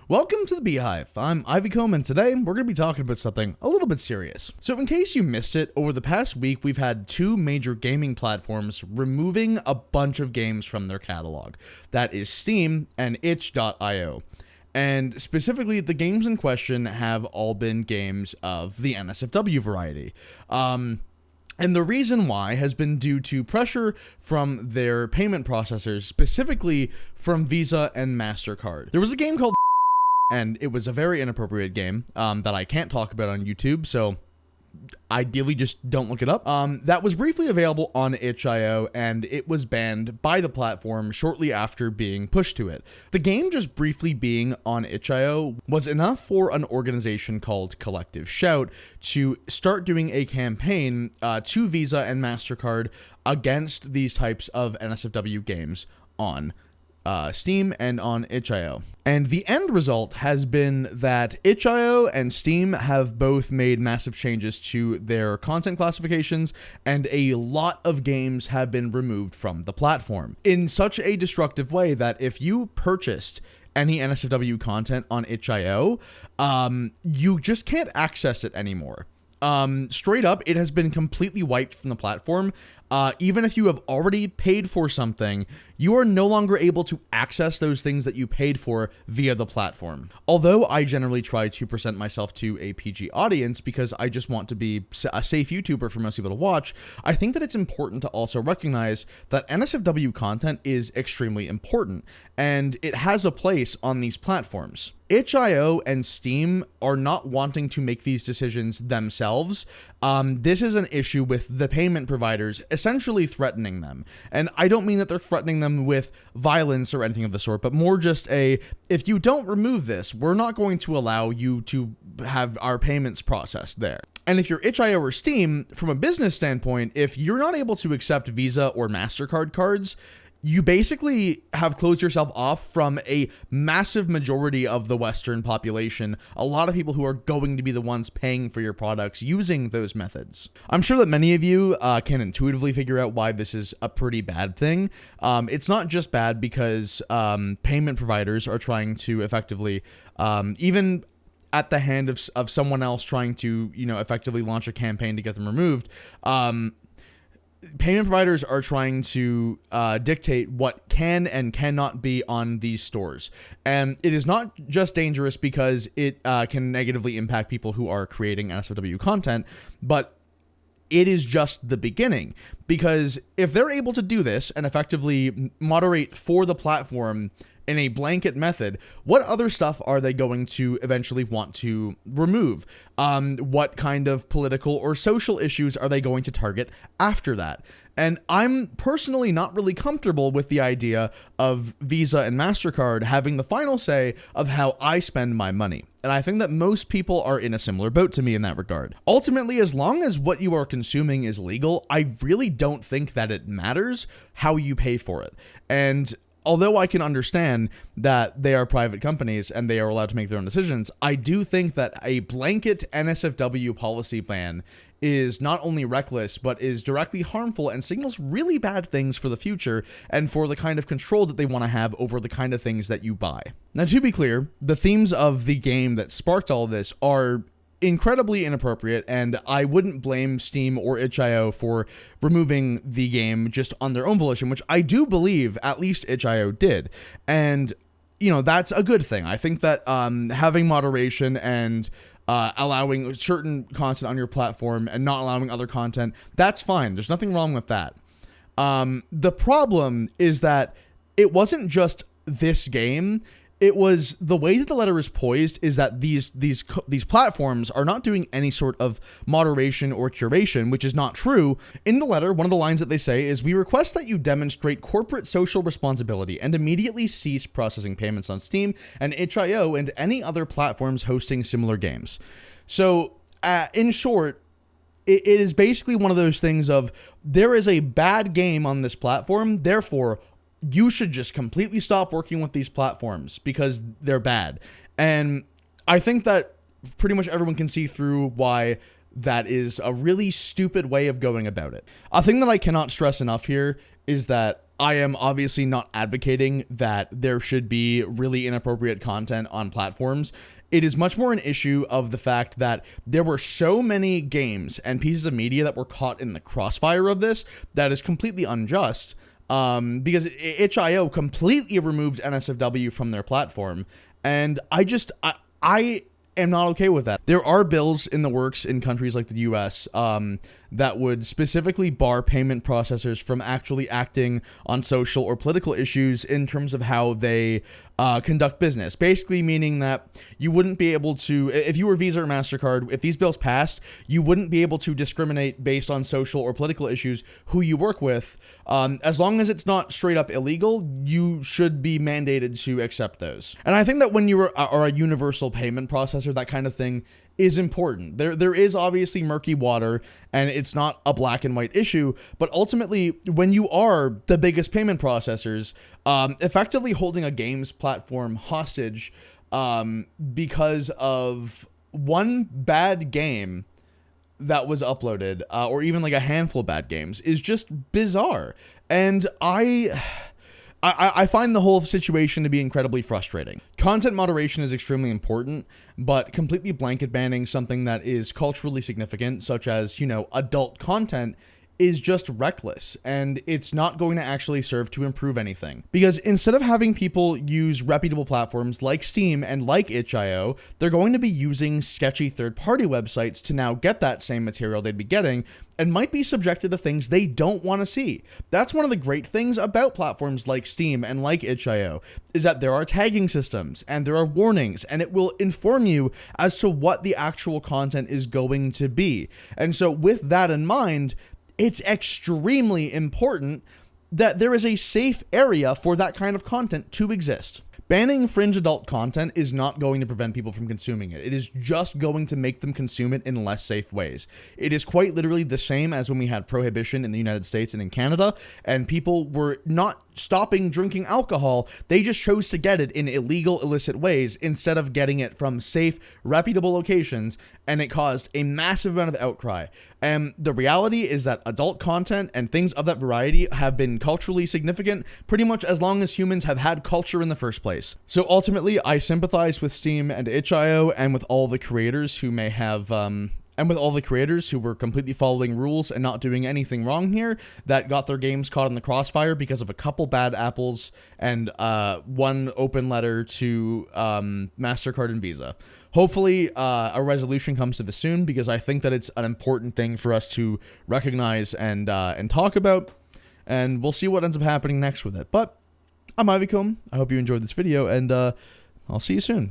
Welcome to the Beehive. I'm Ivy Combe, and today we're going to be talking about something a little bit serious. So in case you missed it, over the past week we've had two major gaming platforms removing a bunch of games from their catalog. That is Steam and itch.io. And specifically, the games in question have all been games of the NSFW variety. And the reason why has been due to pressure from their payment processors, specifically from Visa and MasterCard. There was a game called and it was a very inappropriate game that I can't talk about on YouTube, so ideally just don't look it up. That was briefly available on itch.io, and it was banned by the platform shortly after being pushed to it. The game just briefly being on itch.io was enough for an organization called Collective Shout to start doing a campaign to Visa and MasterCard against these types of NSFW games on Steam and on itch.io. And the end result has been that itch.io and Steam have both made massive changes to their content classifications, and a lot of games have been removed from the platform in such a destructive way that if you purchased any NSFW content on itch.io, you just can't access it anymore. Straight up, it has been completely wiped from the platform. Even if you have already paid for something, you are no longer able to access those things that you paid for via the platform. Although I generally try to present myself to a PG audience because I just want to be a safe YouTuber for most people to watch, I think that it's important to also recognize that NSFW content is extremely important, and it has a place on these platforms. itch.io and Steam are not wanting to make these decisions themselves. This is an issue with the payment providers essentially threatening them. And I don't mean that they're threatening them with violence or anything of the sort, but more just if you don't remove this, we're not going to allow you to have our payments processed there. And if you're itch.io or Steam, from a business standpoint, if you're not able to accept Visa or MasterCard cards, you basically have closed yourself off from a massive majority of the Western population, a lot of people who are going to be the ones paying for your products using those methods. I'm sure that many of you can intuitively figure out why this is a pretty bad thing. It's not just bad because payment providers are trying to effectively, even at the hand of someone else trying to, effectively launch a campaign to get them removed, payment providers are trying to dictate what can and cannot be on these stores. And it is not just dangerous because it can negatively impact people who are creating NSFW content, but it is just the beginning. Because if they're able to do this and effectively moderate for the platform in a blanket method, what other stuff are they going to eventually want to remove? What kind of political or social issues are they going to target after that? And I'm personally not really comfortable with the idea of Visa and MasterCard having the final say of how I spend my money. And I think that most people are in a similar boat to me in that regard. Ultimately, as long as what you are consuming is legal, I really don't think that it matters how you pay for it. And although I can understand that they are private companies and they are allowed to make their own decisions, I do think that a blanket NSFW policy ban is not only reckless, but is directly harmful and signals really bad things for the future and for the kind of control that they want to have over the kind of things that you buy. Now, to be clear, the themes of the game that sparked all this are incredibly inappropriate, and I wouldn't blame Steam or itch.io for removing the game just on their own volition, which I do believe at least itch.io did. And, that's a good thing. I think that having moderation and allowing certain content on your platform and not allowing other content, that's fine. There's nothing wrong with that. The problem is that it wasn't just this game. It was the way that the letter is poised is that these platforms are not doing any sort of moderation or curation, which is not true. In the letter, one of the lines that they say is, "We request that you demonstrate corporate social responsibility and immediately cease processing payments on Steam and itch.io and any other platforms hosting similar games." So, in short, it is basically one of those things of, there is a bad game on this platform, therefore you should just completely stop working with these platforms because they're bad. And I think that pretty much everyone can see through why that is a really stupid way of going about it. A thing that I cannot stress enough here is that I am obviously not advocating that there should be really inappropriate content on platforms. It is much more an issue of the fact that there were so many games and pieces of media that were caught in the crossfire of this that is completely unjust. Because itch.io completely removed NSFW from their platform, and I am not okay with that. There are bills in the works in countries like the US that would specifically bar payment processors from actually acting on social or political issues in terms of how they conduct business. Basically meaning that you wouldn't be able to, if you were Visa or MasterCard, if these bills passed, you wouldn't be able to discriminate based on social or political issues who you work with. As long as it's not straight up illegal, you should be mandated to accept those. And I think that when you are a universal payment processor, that kind of thing is important. There is obviously murky water, and it's not a black and white issue, but ultimately, when you are the biggest payment processors, effectively holding a games platform hostage because of one bad game that was uploaded, or even like a handful of bad games, is just bizarre. And I find the whole situation to be incredibly frustrating. Content moderation is extremely important, but completely blanket banning something that is culturally significant, such as, adult content, is just reckless, and it's not going to actually serve to improve anything. Because instead of having people use reputable platforms like Steam and like itch.io, they're going to be using sketchy third-party websites to now get that same material they'd be getting, and might be subjected to things they don't want to see. That's one of the great things about platforms like Steam and like itch.io, is that there are tagging systems, and there are warnings, and it will inform you as to what the actual content is going to be. And so with that in mind, it's extremely important that there is a safe area for that kind of content to exist. Banning fringe adult content is not going to prevent people from consuming it. It is just going to make them consume it in less safe ways. It is quite literally the same as when we had prohibition in the United States and in Canada, and people were not stopping drinking alcohol. They just chose to get it in illegal, illicit ways instead of getting it from safe, reputable locations, and it caused a massive amount of outcry. And the reality is that adult content and things of that variety have been culturally significant pretty much as long as humans have had culture in the first place. So ultimately, I sympathize with Steam and itch.io and with all the creators who may have and with all the creators who were completely following rules and not doing anything wrong here, that got their games caught in the crossfire because of a couple bad apples and one open letter to MasterCard and Visa. Hopefully a resolution comes to this soon, because I think that it's an important thing for us to recognize and talk about, and we'll see what ends up happening next with it. But I'm Ivy Combe. I hope you enjoyed this video, and I'll see you soon.